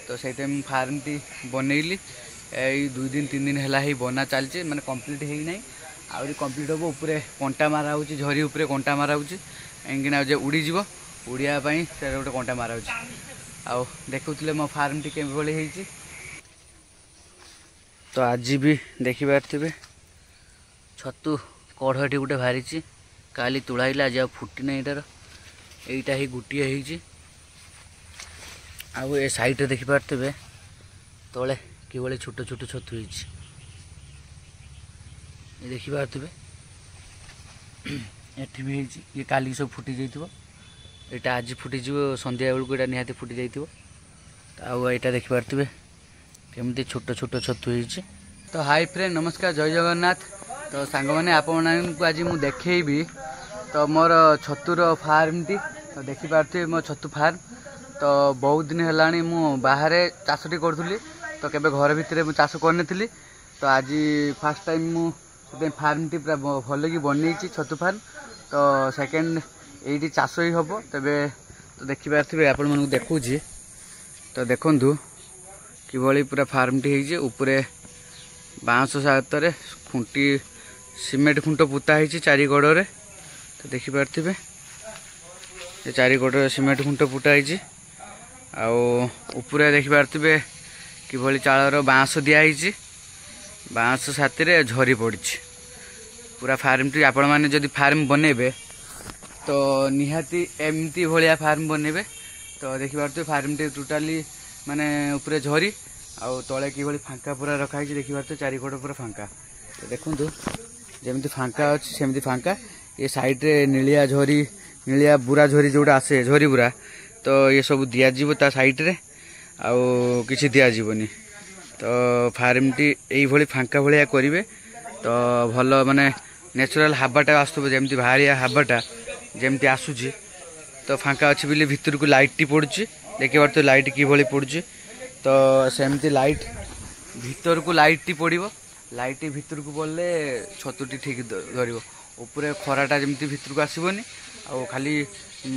तो से farm T बनैली यही 2 दिन 3 दिन है बना चलचे माने कंप्लीट है ना आहरी कंप्लीट हम उपरे कंटा मारा हो झरी उपरे कंटा मारा हो कहीं उड़ीज उड़ापी से गोटे कंटा मारा हो देखुले मो फार्म टी के तो आज भी देखी पारे छतु कढ़टी गोटे बाहरी काली तुड़ाइला आज फुटी ना यार यहीटा ही गोटे आउ ए साइड देखी पारे तले कि छोट छोट छतु देखी पारे एठी भी ये काली सब फुटी जाइए यहाँ आज फुटीज संध्या बेलू यहाँ निहाती फुटी जाइए आउ यहाँ देखी पारे केमती छोट छोट छतु होती। तो हाय फ्रेंड नमस्कार जय जगन्नाथ। तो सांग मैंने आपको आज मुझे देखी तो मोर छतुर फार्म टी तो देखी पारे मो छतु फार्म तो बहुत दिन है मु बाहर चाषटी करूँ तो केबे घर भितर चाष करनी तो आज फास्ट टाइम मुझे फार्म टी पूरा भल कि बन छतु फार्म तो सेकेंड ये चाष ही हम तेरे तो देखी पारे आपण मन देखूँ तो देखु कि पूरा फार्म टी है उपरे बाँस सहायता खुंटी सीमेंट खुंट पोता है चारि गड़े तो देखी पारे ये चारि गड़े सीमेंट खुंट पोता है आउे देखी पारे कि चालर बाँस दिखाई बाँस साथी झरी पड़ी पूरा फार्म टी आपण मैंने जदि फार्म बनइबे तो निहाती एमती भाया फार्म बनइबे तो देखी पारे फार्म टी टोटाली माने उपरे झरी आउ तले कि फांका पूरा रखाई देखी पारे चारि गड़ पूरा फांका तो देखु जमी फांका अच्छी सेमती फांका ये साइड रे नीलिया झरी नीलिया बुरा झरी जोटा आसे झरी बुरा तो ये सब दिज्व ता साइड रे आउ किसी दिज्वनी तो फार्म टी यही फांका भाया करेंगे तो भल माने नेचुरल हावाटा आसुब जमी बाहरिया हावाटा जमी आसूची तो फांका अच्छी बोली भितर को लाइट टी पड़ुची देखिए तो लाइट कि पड़ुची तो सेमती लाइट भितर को लाइट टी पड़ो लाइट भितर को पड़े छतुटी ठीक धर उपरे खराटा जमी भितर को आसबनी आ खाली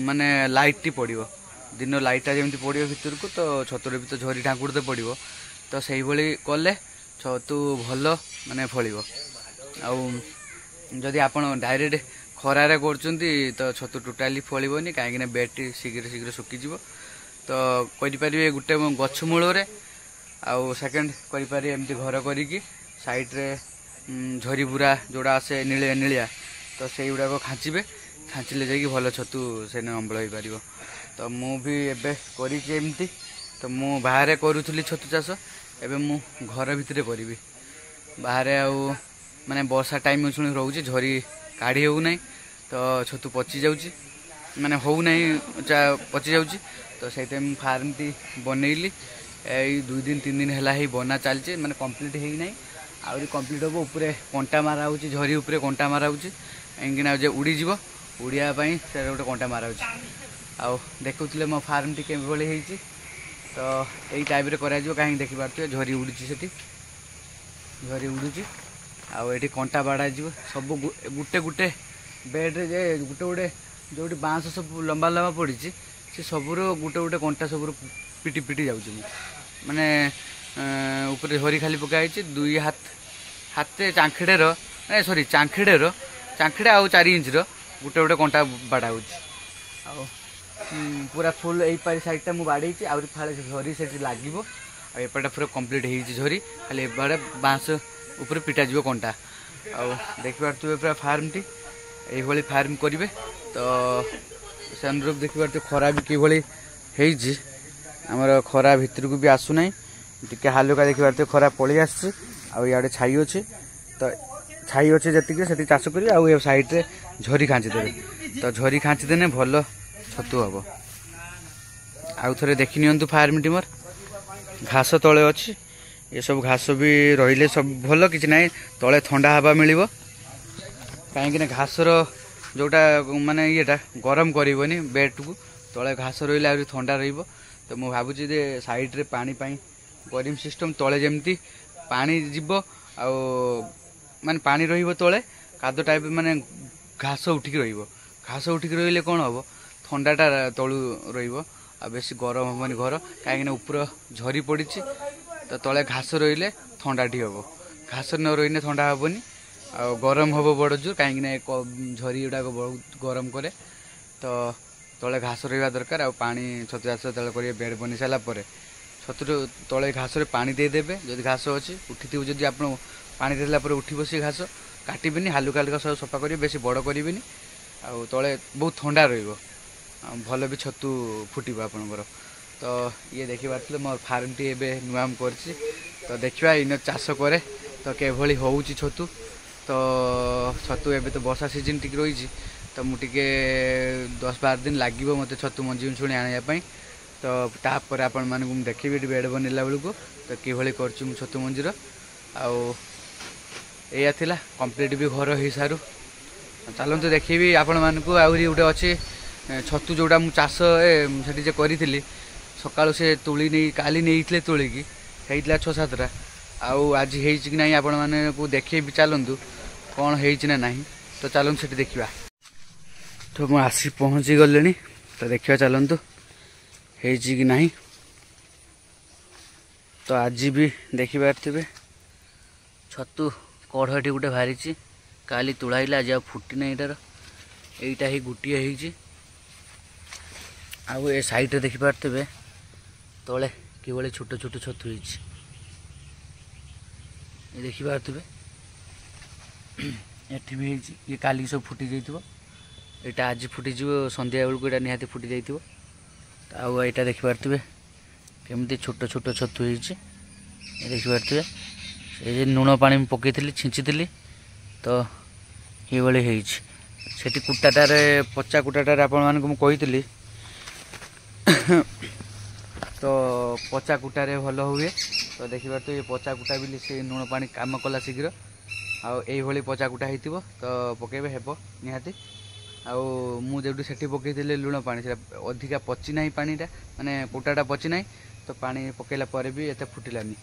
माने लाइट टी पड़ो दिन लाइटा जमी पड़ो भितर को तो छतुरे भी तो झरी ढांकुड़ते पड़ो तो से कले छतु भल माने फल आदि आप डायरेक्ट खरारे कर तो छतु टोटाली फलबनी कहीं बेड शीघ्र शीघ्र सुखीज तो करें गोटे गछ मूल आउ सेकेंड करें एमती घर करी साइड रे झरी बुरा जोड़ा आसे नीलिया नीलिया तो से गुड़ाक खाँचे खाँचले जा भल छतु से अम्बल हो पार तो मुझे एबे करमती तो मु बाहर करूली छतु चाष एबे मु घर भितर करी बाहर आउ माने वर्षा टाइम शुणी रोचे झरी काढ़ी हो ना तो छतु पची जाऊँगी माने हो ना पची जाऊँगी तो से फार्म टी बनैली यही 2 दिन 3 दिन है बना चलचे माने कंप्लीट है ना आहरी कंप्लीट हम उपरे कंटा मारा हो झरी उपरे कंटा मारा हो कहीं उड़ीज उड़ापी से गोटे कंटा मारा हो देखुले मो फार्म टी के तो यही टाइप कर कहीं देखी पारे झरी उड़ी से झरी उड़ूची आठी कंटा बाड़ा सब गुटे गुटे बेड्रे जे गुटे गुटे जो बाँस सब लंबा लंबा पड़ी से सबूर गुटे गुटे कंटा सब पिटी पिटी जाऊँ माने ऊपर झरी खाली पकाई 2 हाथ हाथे चांखेड़ेर सॉरी चांखेड़ेर चांखेड़े आउ 4 इंच गोटे गोटे कंटा बाड़ा हो पूरा फुल यही पारी साइडटा मुझे बाड़े आउरी फाड़े झरी से लगे आएपटा पूरा कंप्लीट हो झरी खाली एपटे बाँस ऊपर पिटा जीव कंटा आउ देखी पारे पूरा फार्म टी यही फार्म करेंगे तो सनरूप देखी पारे खरा भी कि आमर खरा भितर को भी आसुना टी हालुका देखी पारे खरा पलि आड़े छाई अच्छे तो छाई अच्छे जी चाष कर साइड रे झरी खाँचीदे तो झरी खाँचीदेने भल छतु हम आउ थे देखी नि फार्म टी मोर घास तले अच्छी ये सब घास भी रही सब भल कि ना तले ठंडा हवा मिल कहीं घासर जोटा माने येटा गरम करनी बेड को तले घास रही आहरी ठंडा तो मुझे भावुँ साइड रे पानी करीम सिस्टम तले जमती पानी जीव आ माने पानी रही तले कादो टाइप माने घास उठिक घास उठिक रही कौन हम ठंडाटा तलू आ बेसी गरम हेनी घर कहीं ऊपर झरी पड़ी तो तले घास रही थंडाटी हम घास न रही थंडा हेनी आ गरम हम बड़ जोर कहीं झरी गुड़ाक बहुत गरम कै तो तले घास रहा दरकार आ पानी छतु चाष जो बेड बनी सारापर छतु तले घास पानी देदेवे जदि घास अच्छी उठी जदि आप पानी देला उठी बस घास काटबेनि हालुका हालुका सब सफा करेंगे बेसी बड़ करेंगे आउ तले बहुत ठंडा भल भी छतु फुटब आपणकर तो ये देखी पारे मोर फार्म टी नुआ कर तो देखा इन चाष कै तो केभली हो छतु तो छतु एबे तो वर्षा सीजन टी रही तो मुझे 10-12 दिन लगे मत छतु मंजी छुणी आने तो तापर आपण मानक देखी बेड बनला बेलू तो किभली कर छतु मंजीर आया थिला कंप्लीट भी घर हो सारू चलते देखी आपण मानक आहरी गोटे अच्छे छतु जोड़ा मुझे चाष से करी सका से तुली नहीं काली नहीं तुलिकी होता 6-7टा आज कि ना आपण मैंने देखे भी चलतु कौन होना ना तो चलतु से देखा तो मुझे आसी पहुँची गले तो देखा चलतु कि ना तो आज भी देखिपारे छतु कढ़टी गोटे बाहरी काली तुड़ाइला आज फुटी ना यार यहीटा ही गोटे हो साइड देखिपारे तले कि छोट छोट छतु देखिपारे एठी भी ये काली सब फुटी जाइए यहाँ आज फुटीज संध्या बेलू यहाँ निहाती फुटी जाइए आईटा देखिपारे केमती छोट छोट छतु देखिपारे ये लुण पानी पकई छींची तो ये से कुटाटार पचा कुटाटार आपण मानक मुझे तो पचा कुटारे भल हुए तो देखिए तो ये पचा कुटा भी से लुण पानी काम कला शीघ्र आई पचा कुटा हो तो पकेबे हेब निहाती मुझे से पकई लुण पानी से अधिका पची ना पानीटा माने कुटाटा पची ना तो पानी पकेला पर भी एत फुटिलानी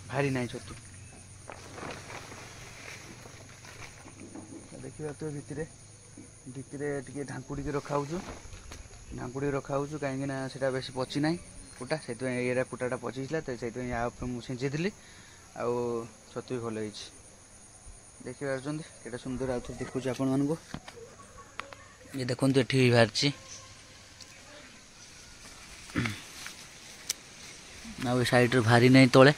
भारी ना छतु देखिए तो भितर टे ढांकुड़ी रखा ढांकुड़ी रखा कहीं से बेस पची ना कुटा से ये कुटाटा पचीला तो से मुझे छींची आउ छतु भी भल देखिए केटा सुंदर आउ देखुच आपण मानक ये देखो ये बाहरी आ साइड भारी नहीं तले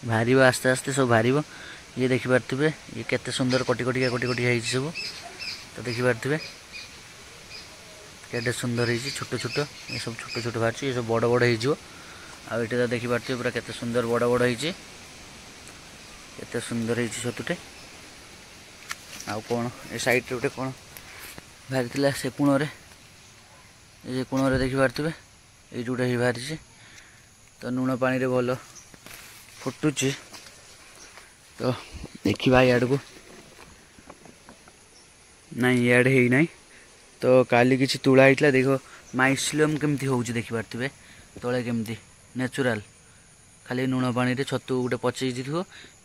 भारी आस्ते आस्ते सब भार ये देखिपारे ये केते सुंदर कटी कटिया सब तो देखिपारे केटे सुंदर है छोट छोट ये सब छोट छोट बाहर ये सब बड़ बड़ हो तो देखिपारे पूरा केते सुंदर बड़ बड़ होते सुंदर है छतुटे आउ कौन ए साइड गोटे कौन बाहरी से कोण ये कोण देखिपारे ये जोटा ही बाहरी तो लुण पानी रे भल फुटुची तो देखा इड को ना इड है ना तो काली किसी तुला होता देखो माइस्लियम केमती हो देखिपारे तले केमती नेचुराल खाली लुण पानी रे छतु गोटे पचई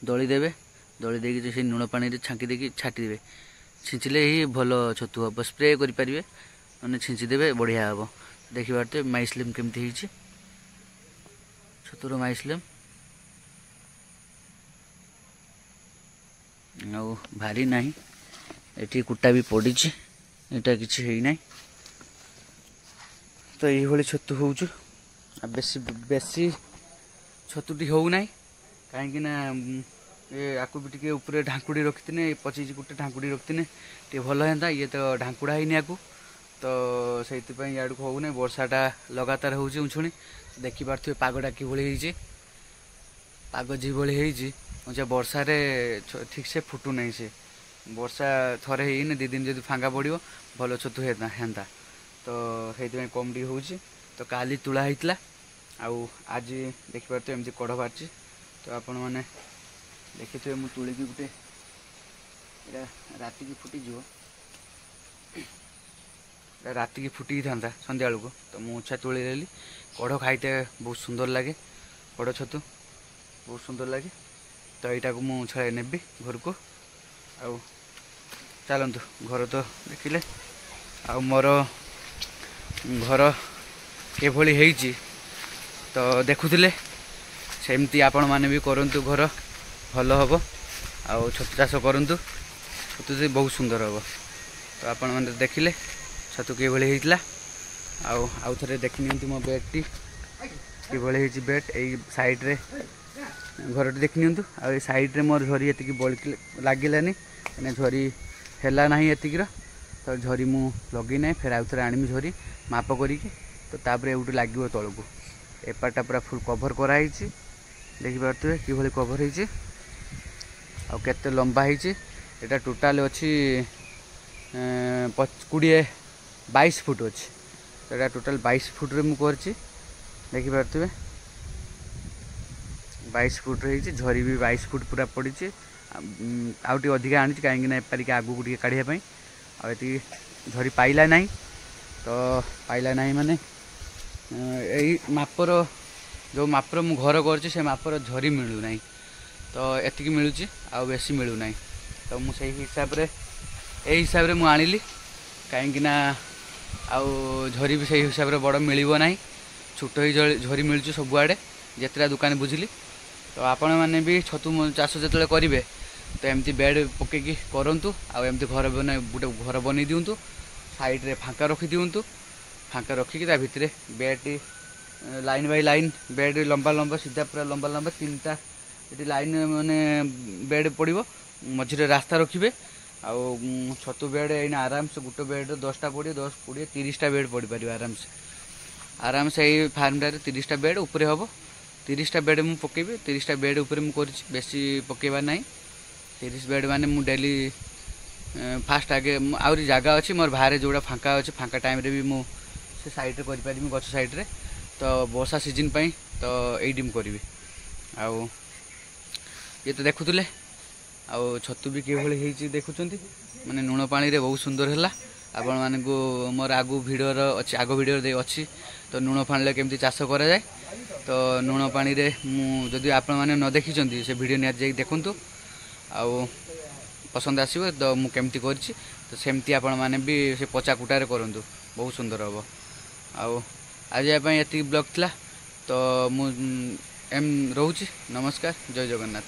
दलीदेवे दली देकी से लुण पानी रे छांकी देकी छाटिदेवे छींचले ही भल छतु हम स्प्रे करेंगे मैंने छींचीदेवे बढ़िया हम देखिपारे माइस्लियम केमती होती छतुर माइस्लियम आ भारी ना ये कुटा भी पड़ी यहाँ किसी है ना तो ये छतु हो बेसी बेसी छतुटी होना कहीं आपको भी टे ऊपर ढांकुड़ी रखी पचीज गोटे ढांकुड़ी रखी टे भल था ये तो ढांकुड़ा है तो से इड़ को होना वर्षाटा लगातार हो छुणी देखिपारे पागटा कि पाग जी भाई वर्षा ठीक से फुटू नहीं से वर्षा थरे ही 2 दिन जब फांगा पड़ो भल छतु हेन्ता तो से कम टी हो तो काली तुला होता आज देखिपारे एमती कड़ बाहर तो आपण मैंने देखिए मुझे तुलिकी गोटे राति की फुटीज राति की फुटी था संध्या बेलू तो मुझा तुली देली कड़ खाईते बहुत सुंदर लगे कड़ छतु बहुत सुंदर लगे तो यहाँ को मुझे नेबी घर को आउ चलतु घर तो देखिले आ मोर घर କିଭଳି ହେଇଛି ତ ଦେଖୁଥିଲେ ସେମିତି ଆପଣମାନେ ବି କରନ୍ତୁ, ଘର ଭଲ ହେବ। ଆଉ ଛତୁ ଚାଷ କରନ୍ତୁ, ଛତୁ ବହୁତ ସୁନ୍ଦର ହେବ। ତ ଆପଣମାନେ ଦେଖିଲେ ଛତୁ କିଭଳି ହେଇଥିଲା। ଆଉ ଥରେ ଦେଖି ନିଅନ୍ତୁ ମୋ ବେଡ଼୍ଟି କିଭଳି ହେଇଛି। ବେଡ଼୍ ଏଇ ସାଇଡ଼୍ରେ ଘରଟି ଦେଖି ନିଅନ୍ତୁ। ଆଉ ଏଇ ସାଇଡ଼୍ରେ ମୋର ଝରି ଏତିକି ଲାଗିଲାନି, ମାନେ ଝରି ହେଲା ନାହିଁ ଏତିକିର। ତ ଝରି ମୁଁ ଲଗେଇ ନାହିଁ, ଫେର ଆଉ ଥରେ ଆଣିବି ଝରି ମାପ କରିକି। ତ ତାପରେ ଏଉଠୁ ଲାଗିବ ତଳକୁ। ଏପାଟଟା ପୁରା ଫୁଲ୍ କଭର୍ କରାହେଇଛି, ଦେଖିପାରୁଥିବେ କିଭଳି କଭର୍ ହେଇଛି ଆଉ କେତେ ଲମ୍ବା ହେଇଛି। ଏଇଟା ଟୋଟାଲ୍ ଅଛି 22 ଫୁଟ୍ ଅଛି। ଏଇଟା ଟୋଟାଲ୍ 22 ଫୁଟ୍ରେ ମୁଁ କରିଛି, ଦେଖିପାରୁଥିବେ 22 ଫୁଟ୍ରେ ହେଇଛି। ଝରି ବି 22 ଫୁଟ୍ ପୁରା ପଡ଼ିଛି। ଆଉ ଟିକେ ଅଧିକା ଆଣିଛି କାହିଁକିନା ଏପାରିକି ଆଗକୁ ଟିକେ କାଢ଼ିବା ପାଇଁ। ଆଉ ଏତିକି ଝରି ପାଇଲା ନାହିଁ। ତ ପାଇଲା ନାହିଁ ମାନେ ଏଇ ମାପର ଯେଉଁ ମାପର ମୁଁ ଘର କରିଛି ସେ ମାପର ଝରି ମିଳୁନାହିଁ। ତ ଏତିକି ମିଳୁଛି, ଆଉ ବେଶୀ ମିଳୁନାହିଁ। ତ ମୁଁ ସେଇ ହିସାବରେ ଏଇ ହିସାବରେ ମୁଁ ଆଣିଲି, କାହିଁକିନା ଆଉ ଝରି ବି ସେଇ ହିସାବରେ ବଡ଼ ମିଳିବ ନାହିଁ। ଛୋଟ ହେଇ ଝରି ମିଳୁଛି ସବୁଆଡ଼େ, ଯେତେଟା ଦୋକାନ ବୁଝିଲି। ତ ଆପଣମାନେ ବି ଛତୁ ଚାଷ ଯେତେବେଳେ କରିବେ ତ ଏମିତି ବେଡ଼୍ ପକେଇକି କରନ୍ତୁ। ଆଉ ଏମିତି ଗୋଟେ ଘର ବନେଇ ଦିଅନ୍ତୁ, ସାଇଡ଼୍ରେ ଫାଙ୍କା ରଖିଦିଅନ୍ତୁ। ଫାଙ୍କା ରଖିକି ତା ଭିତରେ ବେଡ଼୍ଟି ଲାଇନ୍ ବାଇ ଲାଇନ୍ ବେଡ଼୍ ଲମ୍ବା ଲମ୍ବା ସିଧା ପୁରା ଲମ୍ବା ଲମ୍ବା 3ଟା ଏଠି ଲାଇନ୍ ମାନେ ବେଡ଼୍ ପଡ଼ିବ। ମଝିରେ ରାସ୍ତା ରଖିବେ। ଆଉ ଛତୁ ବେଡ଼୍ ଏଇନା ଆରାମସେ ଗୋଟେ ବେଡ଼୍ରେ 10ଟା ପଡ଼ିବ, 10, 20, 30ଟା ବେଡ଼୍ ପଡ଼ିପାରିବ ଆରାମସେ। ଏଇ ଫାର୍ମଟାରେ 30ଟା ବେଡ଼୍ ଉପରେ ହେବ। 30ଟା ବେଡ଼୍ ମୁଁ ପକେଇବି। 30ଟା ବେଡ଼୍ ଉପରେ ମୁଁ କରିଛି, ବେଶୀ ପକେଇବା ନାହିଁ। 30 ବେଡ଼୍ ମାନେ ମୁଁ ଡେଲି ଫାଷ୍ଟ ଆଗେ ଆହୁରି ଜାଗା ଅଛି ମୋର ବାହାରେ, ଯେଉଁଟା ଫାଙ୍କା ଅଛି ଫାଙ୍କା ଟାଇମ୍ରେ ବି ମୁଁ ସେ ସାଇଡ଼୍ରେ କରିପାରିବି, ଗଛ ସାଇଡ଼୍ରେ। ତ ବର୍ଷା ସିଜନ୍ ପାଇଁ ତ ଏଇଠି ମୁଁ କରିବି। ଆଉ ଇଏ ତ ଦେଖୁଥିଲେ, ଆଉ ଛତୁ ବି କିଭଳି ହେଇଛି ଦେଖୁଛନ୍ତି, ମାନେ ଲୁଣ ପାଣିରେ ବହୁତ ସୁନ୍ଦର ହେଲା। ଆପଣମାନଙ୍କୁ ମୋର ଆଗ ଭିଡ଼ିଓରେ ଅଛି ତ ଲୁଣ ପାଣିରେ କେମିତି ଚାଷ କରାଯାଏ। ତ ଲୁଣ ପାଣିରେ ମୁଁ ଯଦି ଆପଣମାନେ ନ ଦେଖିଛନ୍ତି ସେ ଭିଡ଼ିଓ ନିହାତି ଯାଇକି ଦେଖନ୍ତୁ। ଆଉ ପସନ୍ଦ ଆସିବ ତ ମୁଁ କେମିତି କରିଛି। ତ ସେମିତି ଆପଣମାନେ ବି ସେ ପଚା କୁଟାରେ କରନ୍ତୁ, ବହୁତ ସୁନ୍ଦର ହେବ। ଆଉ ଆଜି ପାଇଁ ଏତିକି ବ୍ଲଗ୍ ଥିଲା। ତ ମୁଁ ରହୁଛି। ନମସ୍କାର, ଜୟ ଜଗନ୍ନାଥ।